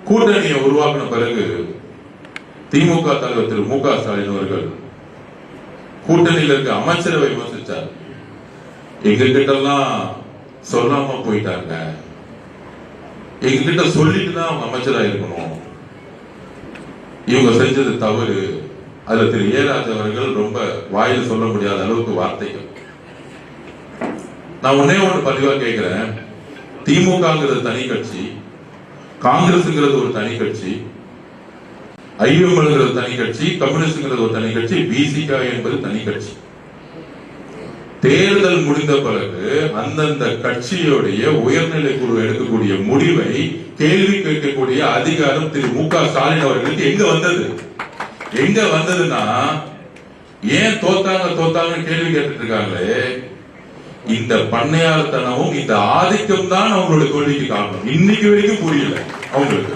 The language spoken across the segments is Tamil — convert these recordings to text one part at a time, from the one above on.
கூட்டணியை உருவாக்கின பிறகு திமுக தலைவர் திரு மு க ஸ்டாலின் அவர்கள் கூட்டணியில் இருக்க அமைச்சரவை விமர்சிச்சார். எங்க கிட்ட எல்லாம் சொல்லாம போயிட்டாங்க, எங்க கிட்ட சொல்லிட்டு தான் அவங்க அமைச்சரா இருக்கணும், இவங்க செஞ்சது தவறு. அதுல திரு ஏராஜ் அவர்கள் ரொம்ப வாயில் சொல்ல முடியாத அளவுக்கு வார்த்தைகள். நான் ஒன்னே ஒன்று பதிவா கேட்கிறேன், திமுகங்கிறது தனி கட்சி, காங்கிரஸ்ங்கிறது ஒரு தனி கட்சி, ஐஎம்எல்ங்கிறது தனி கட்சி, கம்யூனிஸ்ட்ங்கிறது ஒரு தனி கட்சி, பிசிக என்பது தனி கட்சி. தேர்தல் முடிந்த பிறகு அந்தந்த கட்சியுடைய உயர்நிலை குழு எடுக்கக்கூடிய முடிவை கேள்வி கேட்கக்கூடிய அதிகாரம் திரு மு க ஸ்டாலின் அவர்களுக்கு எங்க வந்தது? எங்க வந்ததுன்னா, ஏன் தோத்தாங்கன்னு கேள்வி கேட்டுட்டு இருக்காங்களே, இந்த பண்ணையார்த்தனமும் இந்த ஆதிக்கம் தான் அவங்களுடைய தோல்விக்கு காரணம். இன்னைக்கு வரைக்கும் புரியல அவங்களுக்கு.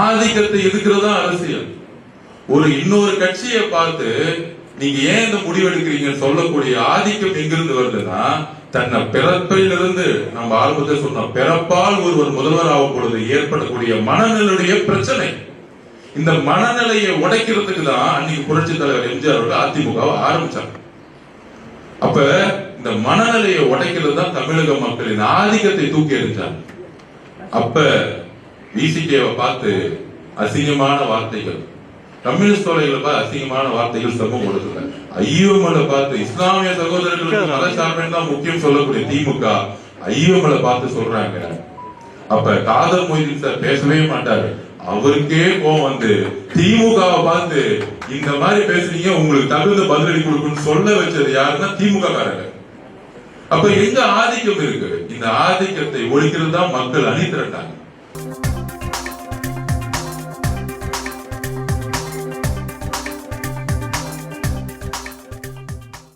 ஆதிக்கத்தை எதுக்குறதா அரசியல். ஒரு இன்னொரு கட்சியை பார்த்து நீங்க ஏன் இந்த முடிவெடுக்கிறீங்கன்னு சொல்லக்கூடிய ஆதிக்கம் எங்கிருந்து வருதுன்னா, தன்னை பிறப்பிலிருந்து நம்ம ஆரம்பத்தை சொன்னோம், பிறப்பால் ஒருவர் முதல்வர் ஆகும் பொழுது ஏற்படக்கூடிய மனநிலையுடைய பிரச்சனை. இந்த மனநிலையை உடைக்கிறதுக்கு தான் அன்னைக்கு புரட்சி தலைவர் எம்ஜிஆர் அவர்கள் அதிமுகவை ஆரம்பிச்சாங்க. அப்ப இந்த மனநிலையை உடைக்கிறது தான் தமிழக மக்களின் ஆதிக்கத்தை தூக்கி எறிஞ்சாங்க. அப்ப விசிகேவை பார்த்து அசிங்கமான வார்த்தைகள், கம்யூனிஸ்ட் தொலைகளை அசிங்கமான வார்த்தைகள் சமூகம் கொடுக்கல. ஐயோமலை பார்த்து இஸ்லாமிய சகோதரர்களுக்கு மத சார்பு தான் முக்கியம் சொல்லக்கூடிய திமுக ஐயோமலை பார்த்து சொல்றாங்க. அப்ப காதர் மொய்தீன் சார் பேசவே மாட்டாரு, அவருக்கே கோவம் வந்து திமுகவை பார்த்து இந்த மாதிரி பேசுறீங்க, உங்களுக்கு தகுந்த பதிலடி கொடுக்கணும்னு சொல்ல வச்சது யாருன்னா திமுக காரங்க. அப்ப எங்க ஆதிக்கம் இருக்கு? இந்த ஆதிக்கத்தை ஒழிக்கிறது தான் மக்கள் அணி திரட்டாங்க.